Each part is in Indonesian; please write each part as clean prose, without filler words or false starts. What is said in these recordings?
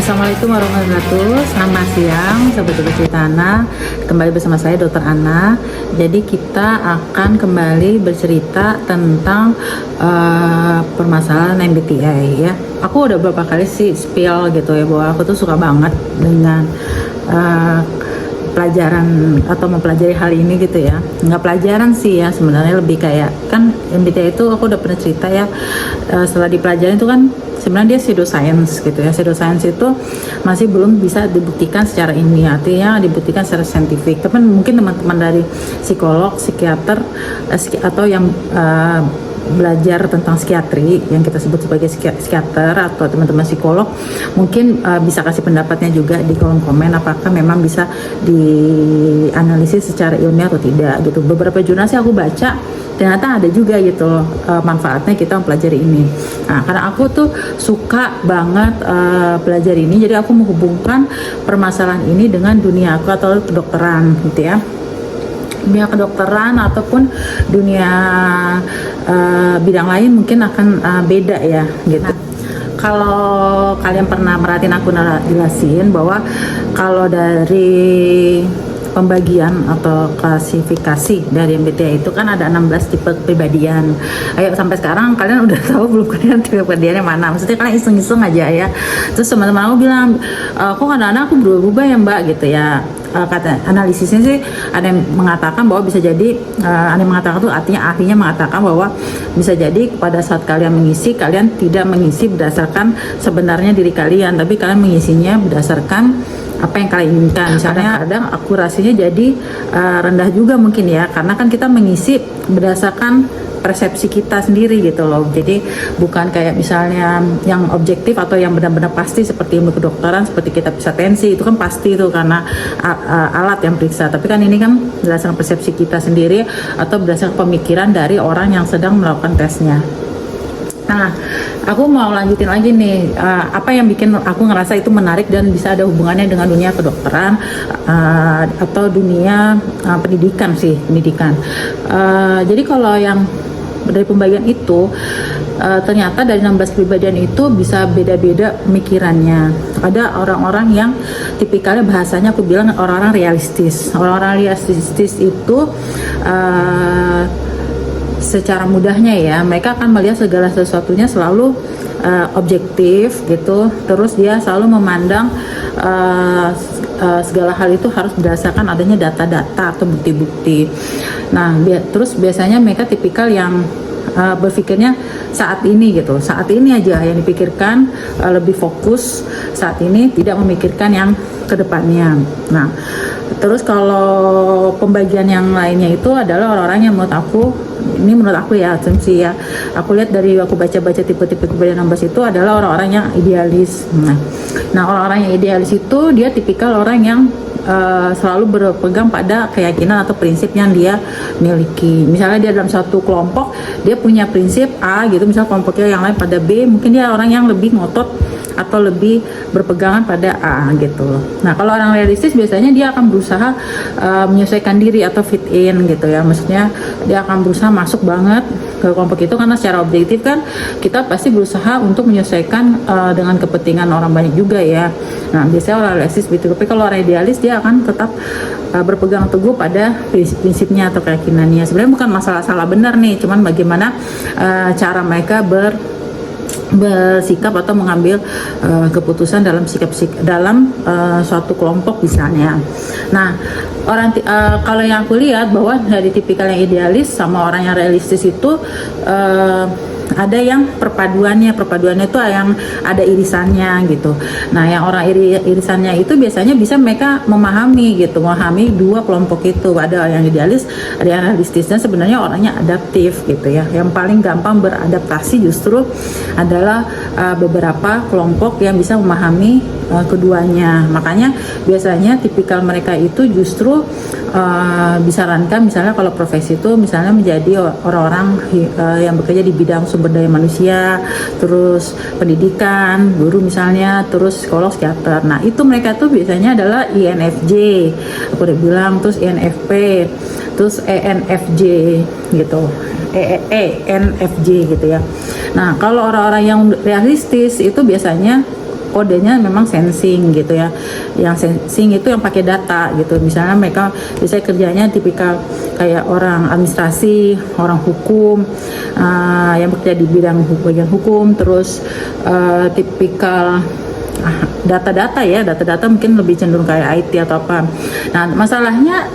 Assalamualaikum warahmatullahi wabarakatuh. Selamat siang, sobat-sobat cerita Ana. Kembali bersama saya Dr. Ana. Jadi kita akan kembali bercerita tentang permasalahan MBTI ya. Aku udah beberapa kali sih spill gitu ya, bahwa aku tuh suka banget dengan pelajaran atau mempelajari hal ini gitu ya. Nggak pelajaran sih ya, sebenarnya lebih kayak, kan MBTI itu aku udah pernah cerita ya, setelah dipelajari itu kan sebenarnya dia pseudoscience gitu ya. Pseudoscience itu masih belum bisa dibuktikan secara ilmiah, artinya dibuktikan secara saintifik. Tapi mungkin teman-teman dari psikolog, psikiater atau yang belajar tentang psikiatri yang kita sebut sebagai psikiater atau teman-teman psikolog mungkin bisa kasih pendapatnya juga di kolom komen, apakah memang bisa dianalisis secara ilmiah atau tidak gitu. Beberapa jurnal sih aku baca ternyata ada juga gitu manfaatnya kita mempelajari ini. Nah, karena aku tuh suka banget belajar ini, jadi aku menghubungkan permasalahan ini dengan dunia aku atau kedokteran gitu ya. Dunia kedokteran ataupun dunia bidang lain mungkin akan beda ya gitu. Kalau kalian pernah merhatiin aku jelasin bahwa kalau dari pembagian atau klasifikasi dari MBTI itu kan ada 16 tipe kepribadian. Ayo sampai sekarang kalian udah tahu belum kalian tipe kepribadiannya mana? Maksudnya kalian iseng-iseng aja ya. Terus teman-teman aku bilang, kok kadang-kadang aku berubah-ubah ya mbak gitu ya. Kata analisisnya sih ada yang mengatakan bahwa bisa jadi ada yang mengatakan tuh artinya mengatakan bahwa bisa jadi pada saat kalian mengisi, kalian tidak mengisi berdasarkan sebenarnya diri kalian, tapi kalian mengisinya berdasarkan apa yang kalian inginkan. Misalnya kadang akurasinya jadi rendah juga mungkin ya, karena kan kita mengisi berdasarkan persepsi kita sendiri gitu loh. Jadi bukan kayak misalnya yang objektif atau yang benar-benar pasti seperti ilmu kedokteran, seperti kita periksa tensi, itu kan pasti itu karena alat yang periksa. Tapi kan ini kan berdasarkan persepsi kita sendiri atau berdasarkan pemikiran dari orang yang sedang melakukan tesnya. Nah, aku mau lanjutin lagi nih, apa yang bikin aku ngerasa itu menarik dan bisa ada hubungannya dengan dunia kedokteran atau dunia pendidikan. Jadi kalau yang dari pembagian itu ternyata dari 16 kepribadian itu bisa beda-beda pemikirannya. Ada orang-orang yang tipikalnya bahasanya aku bilang orang-orang realistis. Orang-orang realistis itu secara mudahnya ya, mereka akan melihat segala sesuatunya selalu objektif gitu. Terus dia selalu memandang segala hal itu harus berdasarkan adanya data-data atau bukti-bukti. Nah, terus biasanya mereka tipikal yang berpikirnya saat ini gitu, saat ini aja yang dipikirkan, lebih fokus saat ini, tidak memikirkan yang kedepannya. Nah, terus kalau pembagian yang lainnya itu adalah orang-orang yang menurut aku ya, asumsi ya, aku lihat dari aku baca-baca tipe-tipe kepribadian 16 itu adalah orang-orang yang idealis. Nah, orang-orang yang idealis itu dia tipikal orang yang selalu berpegang pada keyakinan atau prinsip yang dia miliki. Misalnya dia dalam satu kelompok dia punya prinsip A gitu, misalnya kelompoknya yang lain pada B, mungkin dia orang yang lebih ngotot atau lebih berpegangan pada A gitu. Nah, kalau orang realistis biasanya dia akan berusaha menyesuaikan diri atau fit in gitu ya. Maksudnya dia akan berusaha masuk banget ke kelompok itu, karena secara objektif kan kita pasti berusaha untuk menyesuaikan dengan kepentingan orang banyak juga ya. Nah, biasanya orang realistis gitu. Tapi kalau orang idealis dia akan tetap berpegang teguh pada prinsipnya atau keyakinannya. Sebenarnya bukan masalah salah benar nih, cuman bagaimana cara mereka bersikap atau mengambil keputusan dalam dalam suatu kelompok misalnya. Nah, kalau yang aku lihat bahwa dari tipikal yang idealis sama orang yang realistis itu ada yang perpaduannya itu yang ada irisannya gitu. Nah, yang orang irisannya itu biasanya bisa mereka memahami dua kelompok itu, ada yang idealis, ada yang realistis, dan sebenarnya orangnya adaptif gitu ya. Yang paling gampang beradaptasi justru adalah beberapa kelompok yang bisa memahami keduanya. Makanya biasanya tipikal mereka itu justru disarankan misalnya kalau profesi itu misalnya menjadi orang-orang yang bekerja di bidang sumber daya manusia, terus pendidikan, guru misalnya, terus psikolog, psikiater. Nah, itu mereka tuh biasanya adalah INFJ, aku udah bilang, terus INFP, terus ENFJ gitu, ENFJ gitu ya. Nah, kalau orang-orang yang realistis itu biasanya kodenya memang sensing gitu ya. Yang sensing itu yang pakai data gitu. Misalnya mereka biasanya kerjanya tipikal kayak orang administrasi, orang hukum, yang bekerja di bidang bagian hukum, terus tipikal data-data ya, data-data mungkin lebih cenderung kayak IT atau apa. Nah, masalahnya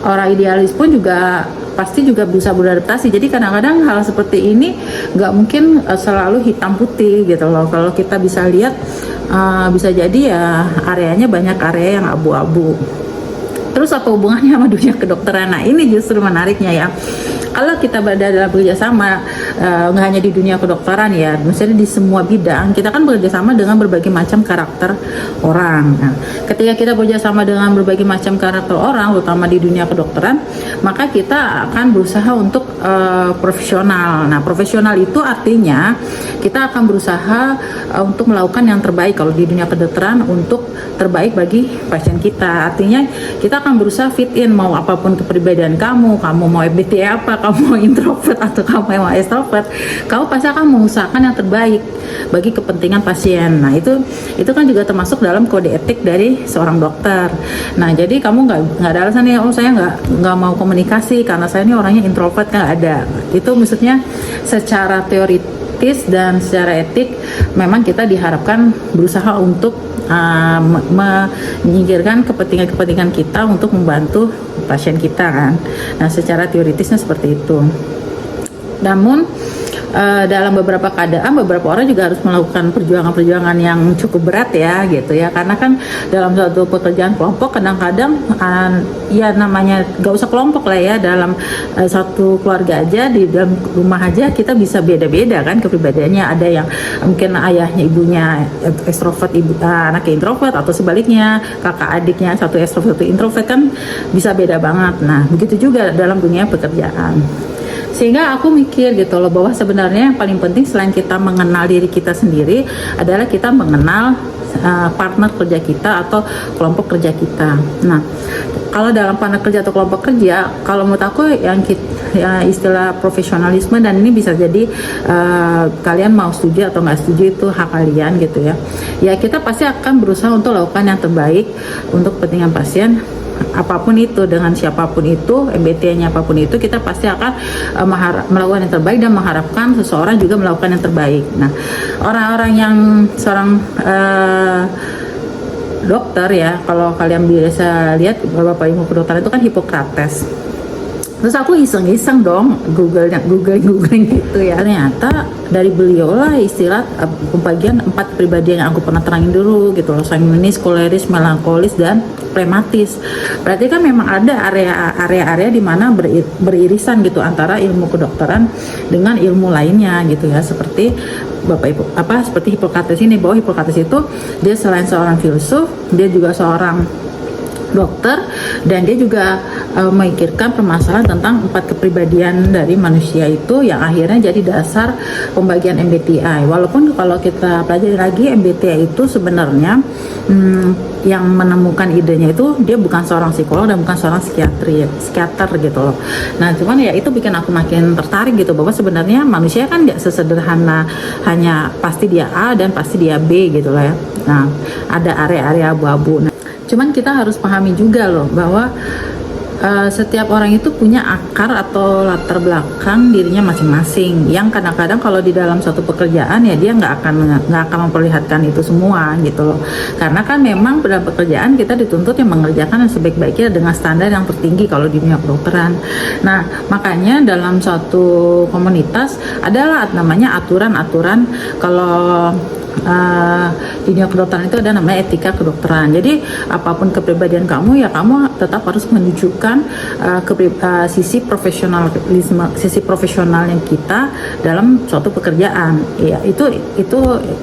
orang idealis pun juga pasti juga bisa beradaptasi. Jadi kadang-kadang hal seperti ini nggak mungkin selalu hitam putih gitu loh. Kalau kita bisa lihat bisa jadi ya areanya banyak area yang abu-abu. Terus apa hubungannya sama dunia kedokteran? Nah, ini justru menariknya ya. Kalau kita berada dalam bekerjasama, nggak hanya di dunia kedokteran ya, misalnya di semua bidang, kita kan bekerjasama dengan berbagai macam karakter orang. Nah, ketika kita bekerjasama dengan berbagai macam karakter orang, terutama di dunia kedokteran, maka kita akan berusaha untuk profesional. Nah, profesional itu artinya kita akan berusaha untuk melakukan yang terbaik kalau di dunia kedokteran untuk terbaik bagi pasien kita. Artinya kita akan berusaha fit in, mau apapun kepribadian kamu mau MBTI apa, kamu mau introvert atau kamu mau extrovert, kamu pasti akan mengusahakan yang terbaik bagi kepentingan pasien. Nah, itu kan juga termasuk dalam kode etik dari seorang dokter. Nah, jadi kamu nggak ada alasan ya, oh saya nggak mau komunikasi karena saya ini orangnya introvert, nggak ada. Itu maksudnya secara teoritis dan secara etik memang kita diharapkan berusaha untuk menyingkirkan kepentingan kita untuk membantu pasien kita kan. Nah, secara teoritisnya seperti itu. Namun dalam beberapa keadaan beberapa orang juga harus melakukan perjuangan-perjuangan yang cukup berat ya gitu ya, karena kan dalam suatu pekerjaan kelompok kadang-kadang ya namanya gak usah kelompok lah ya, dalam satu keluarga aja, di dalam rumah aja kita bisa beda-beda kan kepribadiannya. Ada yang mungkin ayahnya ibunya ekstrovert, anaknya introvert, atau sebaliknya kakak adiknya satu ekstrovert satu introvert, kan bisa beda banget. Nah, begitu juga dalam dunia pekerjaan. Sehingga aku mikir gitu loh, bahwa sebenarnya yang paling penting selain kita mengenal diri kita sendiri adalah kita mengenal partner kerja kita atau kelompok kerja kita. Nah, kalau dalam partner kerja atau kelompok kerja, kalau menurut aku yang ya, istilah profesionalisme, dan ini bisa jadi kalian mau setuju atau nggak setuju, itu hak kalian gitu ya. Ya, kita pasti akan berusaha untuk lakukan yang terbaik untuk kepentingan pasien. Apapun itu, dengan siapapun itu, MBTI-nya apapun itu, kita pasti akan melakukan yang terbaik dan mengharapkan seseorang juga melakukan yang terbaik. Nah, orang-orang yang seorang dokter ya, kalau kalian biasa lihat Bapak Ilmu Kedokteran itu kan Hippocrates. Terus aku iseng-iseng dong googling gitu ya. Ternyata dari beliau lah istilah pembagian 4 kepribadian yang aku pernah terangin dulu gitu loh, sanguinis, koleris, melankolis, dan pragmatis. Berarti kan memang ada area-area di mana beririsan gitu antara ilmu kedokteran dengan ilmu lainnya gitu ya, seperti seperti Hippocrates ini, bahwa Hippocrates itu dia selain seorang filsuf, dia juga seorang dokter, dan dia juga memikirkan permasalahan tentang 4 kepribadian dari manusia itu yang akhirnya jadi dasar pembagian MBTI. Walaupun kalau kita pelajari lagi, MBTI itu sebenarnya yang menemukan idenya itu dia bukan seorang psikolog dan bukan seorang psikiater gitu loh. Nah, cuman ya itu bikin aku makin tertarik gitu, bahwa sebenarnya manusia kan nggak sesederhana hanya pasti dia A dan pasti dia B gitu loh ya. Nah, ada area-area abu-abu. Nah, cuman kita harus pahami juga loh bahwa setiap orang itu punya akar atau latar belakang dirinya masing-masing, yang kadang-kadang kalau di dalam suatu pekerjaan ya dia nggak akan memperlihatkan itu semua gitu loh, karena kan memang dalam pekerjaan kita dituntut yang mengerjakan yang sebaik-baiknya dengan standar yang tertinggi kalau di dunia kedokteran. Nah, makanya dalam suatu komunitas adalah namanya aturan-aturan. Kalau di dunia kedokteran itu ada namanya etika kedokteran. Jadi apapun kepribadian kamu ya kamu tetap harus menunjukkan sisi profesionalisme, sisi profesionalnya kita dalam suatu pekerjaan. Ya itu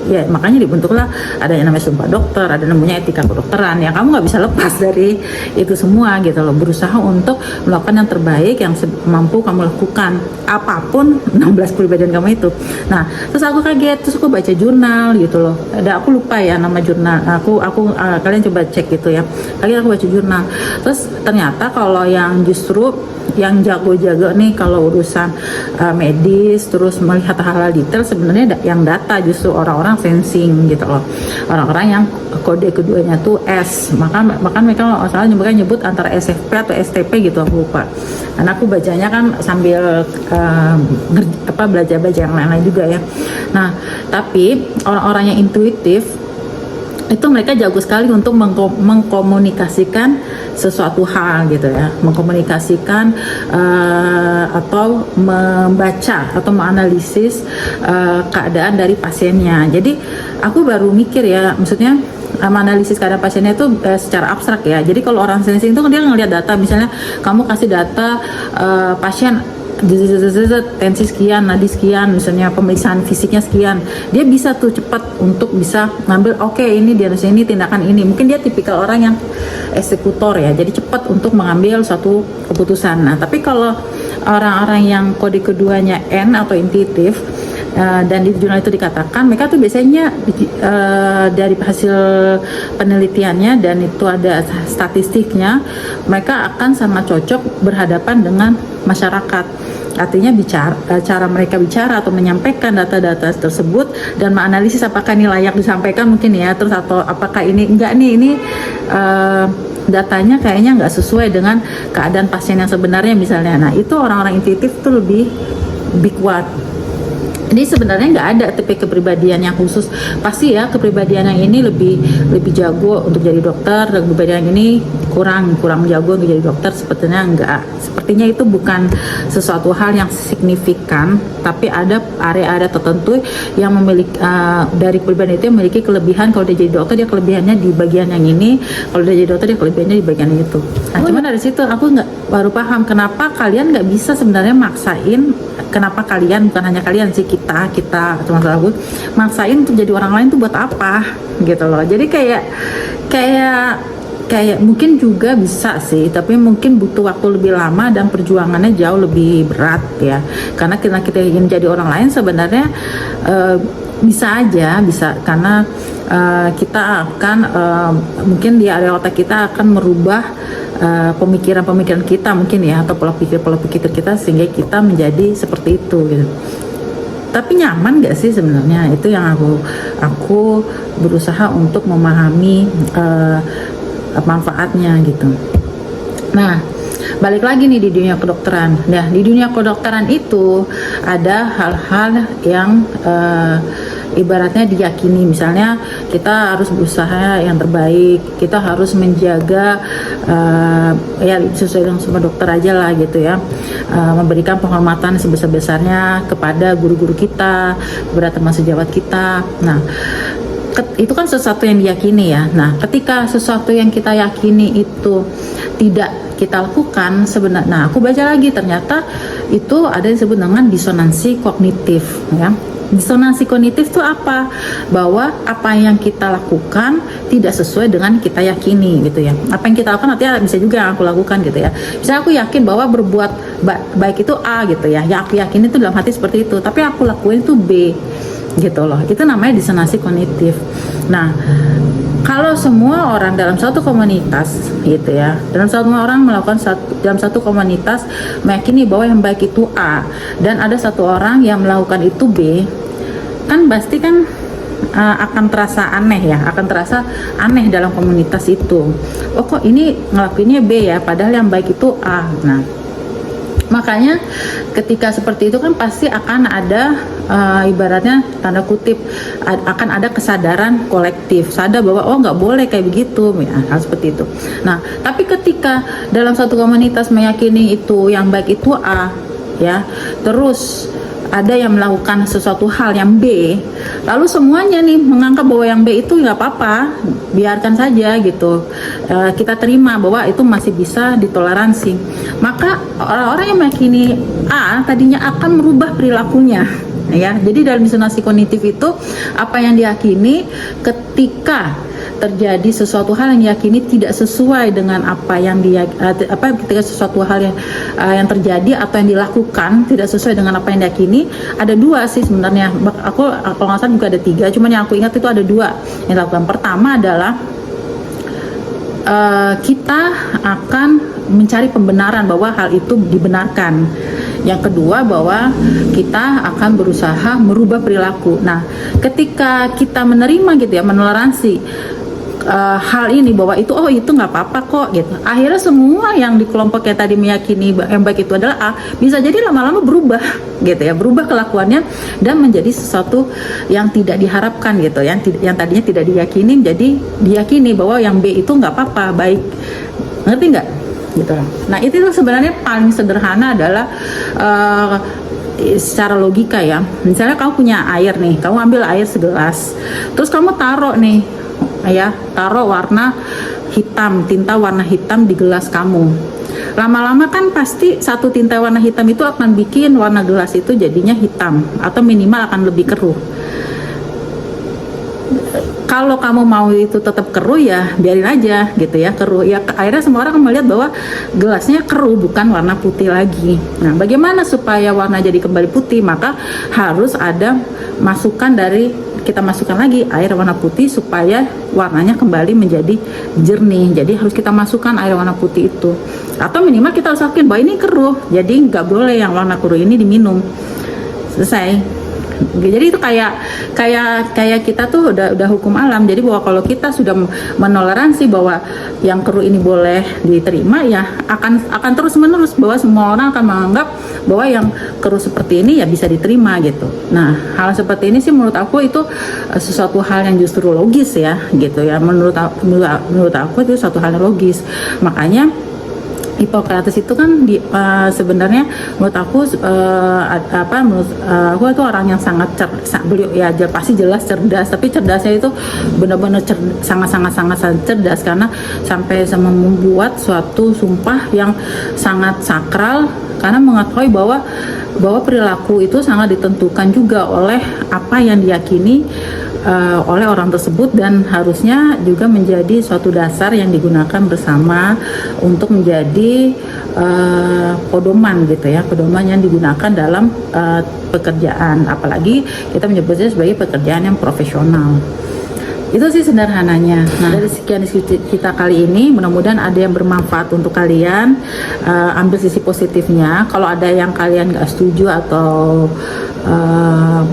ya makanya dibentuklah ada yang namanya sumpah dokter, ada namanya etika kedokteran. Ya kamu nggak bisa lepas dari itu semua gitu loh. Berusaha untuk melakukan yang terbaik yang mampu kamu lakukan apapun 16 kepribadian kamu itu. Nah, terus aku kaget, terus aku baca jurnal gitu loh. Ada, aku lupa ya nama jurnal. Kalian coba cek gitu ya. Kalian aku baca jurnal. Terus ternyata kalau yang justru yang jago-jago nih kalau urusan medis, terus melihat hal-hal detail, sebenarnya yang data justru orang-orang sensing gitu loh. Orang-orang yang kode keduanya tuh S. Maka mereka kalau salah nyebut antara SFP atau STP gitu, aku lupa. Karena aku bacanya kan sambil belajar yang lain-lain juga ya. Nah, tapi orang-orang yang intuitif itu mereka jago sekali untuk mengkomunikasikan sesuatu hal gitu ya, mengkomunikasikan atau membaca atau menganalisis keadaan dari pasiennya. Jadi aku baru mikir ya, maksudnya menganalisis keadaan pasiennya itu secara abstrak ya. Jadi kalau orang sensing itu dia ngelihat data, misalnya kamu kasih data pasien tensi sekian, nadi sekian, misalnya pemeriksaan fisiknya sekian, dia bisa tuh cepat untuk bisa ngambil oke, ini diagnosis ini, tindakan ini. Mungkin dia tipikal orang yang eksekutor ya, jadi cepat untuk mengambil suatu keputusan. Nah, tapi kalau orang-orang yang kode keduanya N atau intuitif, dan di jurnal itu dikatakan mereka tuh biasanya dari hasil penelitiannya dan itu ada statistiknya, mereka akan sangat cocok berhadapan dengan masyarakat. Artinya cara mereka bicara atau menyampaikan data-data tersebut dan menganalisis apakah ini layak disampaikan mungkin ya, terus atau apakah ini enggak nih, ini datanya kayaknya nggak sesuai dengan keadaan pasien yang sebenarnya misalnya. Nah, itu orang-orang intuitif tuh lebih kuat. Jadi sebenarnya nggak ada tipe kepribadian yang khusus. Pasti ya kepribadian yang ini lebih jago untuk jadi dokter, dan kepribadian yang ini kurang jago untuk jadi dokter. Sepertinya itu bukan sesuatu hal yang signifikan, tapi ada area-area tertentu yang memiliki dari kepribadian itu yang memiliki kelebihan. Kalau dia jadi dokter, dia kelebihannya di bagian yang ini. Kalau dia jadi dokter, dia kelebihannya di bagian itu. Nah, cuman dari situ aku baru paham kenapa kalian nggak bisa sebenarnya maksain. Kenapa kalian, bukan hanya kalian sih, kita termasuk aku, maksain untuk jadi orang lain tuh buat apa gitu loh. Jadi kayak mungkin juga bisa sih, tapi mungkin butuh waktu lebih lama dan perjuangannya jauh lebih berat ya. Karena kita ingin jadi orang lain sebenarnya bisa karena kita akan mungkin di area otak kita akan merubah pemikiran kita mungkin ya, atau pola pikir kita sehingga kita menjadi seperti itu gitu. Tapi nyaman gak sih sebenarnya? Itu yang aku berusaha untuk memahami manfaatnya gitu. Nah, balik lagi nih di dunia kedokteran. Nah, di dunia kedokteran itu ada hal-hal yang ibaratnya diyakini, misalnya kita harus berusaha yang terbaik, kita harus menjaga ya sesuai dengan semua dokter aja lah gitu ya, memberikan penghormatan sebesar-besarnya kepada guru-guru kita, kepada teman sejawat kita. Nah, itu kan sesuatu yang diyakini ya. Nah, ketika sesuatu yang kita yakini itu tidak kita lakukan sebenarnya, nah aku baca lagi ternyata itu ada yang disebut dengan disonansi kognitif ya. Disonansi kognitif itu apa? Bahwa apa yang kita lakukan tidak sesuai dengan kita yakini gitu ya. Apa yang kita lakukan artinya bisa juga yang aku lakukan gitu ya. Misalnya aku yakin bahwa berbuat baik itu A gitu ya. Yang aku yakini itu dalam hati seperti itu, tapi aku lakuin itu B gitu loh. Itu namanya disonansi kognitif. Nah, kalau semua orang dalam satu komunitas gitu ya, dalam semua orang melakukan dalam satu komunitas meyakini bahwa yang baik itu A, dan ada satu orang yang melakukan itu B, kan pasti kan akan terasa aneh dalam komunitas itu. Oh, kok ini ngelakuinnya B ya, padahal yang baik itu A. Nah, makanya ketika seperti itu kan pasti akan ada ibaratnya tanda kutip akan ada kesadaran kolektif, sadar bahwa oh nggak boleh kayak begitu ya, hal seperti itu. Nah, tapi ketika dalam satu komunitas meyakini itu yang baik itu A ya, terus ada yang melakukan sesuatu hal yang B, lalu semuanya nih menganggap bahwa yang B itu nggak apa-apa, biarkan saja gitu, kita terima bahwa itu masih bisa ditoleransi, maka orang-orang yang meyakini A tadinya akan merubah perilakunya ya. Jadi dalam disonansi kognitif itu apa yang diyakini ketika terjadi sesuatu hal yang diyakini tidak sesuai dengan apa yang ketika sesuatu hal yang terjadi atau yang dilakukan tidak sesuai dengan apa yang diyakini. Ada dua sih sebenarnya, aku kalau nggak salah juga ada tiga, cuman yang aku ingat itu ada dua yang dilakukan. Pertama adalah kita akan mencari pembenaran bahwa hal itu dibenarkan. Yang kedua, bahwa kita akan berusaha merubah perilaku. Nah, ketika kita menerima gitu ya, menoleransi hal ini bahwa itu nggak apa-apa kok gitu. Akhirnya semua yang di kelompok yang tadi meyakini yang baik itu adalah A, bisa jadi lama-lama berubah gitu ya, berubah kelakuannya dan menjadi sesuatu yang tidak diharapkan gitu, yang tadinya tidak diyakini jadi diyakini bahwa yang B itu nggak apa-apa, baik. Ngerti nggak? Gitu. Nah, itu sebenarnya paling sederhana adalah secara logika ya. Misalnya kamu punya air nih, kamu ambil air segelas, terus kamu taruh nih ya, taruh warna hitam, tinta warna hitam di gelas kamu. Lama-lama kan pasti satu tinta warna hitam itu akan bikin warna gelas itu jadinya hitam atau minimal akan lebih keruh. Kalau kamu mau itu tetap keruh ya biarin aja gitu ya, keruh ya, akhirnya semua orang melihat bahwa gelasnya keruh bukan warna putih lagi. Nah, bagaimana supaya warna jadi kembali putih? Maka harus ada masukan kita masukkan lagi air warna putih supaya warnanya kembali menjadi jernih. Jadi harus kita masukkan air warna putih itu, atau minimal kita harus yakin bahwa ini keruh, jadi nggak boleh yang warna keruh ini diminum. Selesai. Jadi itu kayak kita tuh udah hukum alam. Jadi bahwa kalau kita sudah menoleransi bahwa yang keruh ini boleh diterima, ya akan terus menerus bahwa semua orang akan menganggap bahwa yang keruh seperti ini ya bisa diterima gitu. Nah, hal seperti ini sih menurut aku itu sesuatu hal yang justru logis ya gitu ya. Menurut aku itu suatu hal yang logis. Makanya Hippocrates itu kan sebenarnya menurut aku aku itu orang yang sangat beliau ya pasti jelas cerdas, tapi cerdasnya itu benar-benar sangat cerdas, karena sampai membuat suatu sumpah yang sangat sakral, karena mengetahui bahwa perilaku itu sangat ditentukan juga oleh apa yang diyakini oleh orang tersebut, dan harusnya juga menjadi suatu dasar yang digunakan bersama untuk menjadi pedoman gitu ya, pedoman yang digunakan dalam pekerjaan, apalagi kita menyebutnya sebagai pekerjaan yang profesional. Itu sih sederhananya. Nah, dari sekian diskusi kita kali ini, mudah-mudahan ada yang bermanfaat untuk kalian. Ambil sisi positifnya. Kalau ada yang kalian nggak setuju atau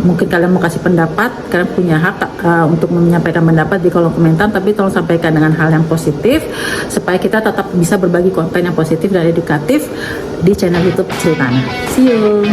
mungkin kalian mau kasih pendapat, kalian punya hak untuk menyampaikan pendapat di kolom komentar, tapi tolong sampaikan dengan hal yang positif supaya kita tetap bisa berbagi konten yang positif dan edukatif di channel YouTube Ceritana. See you.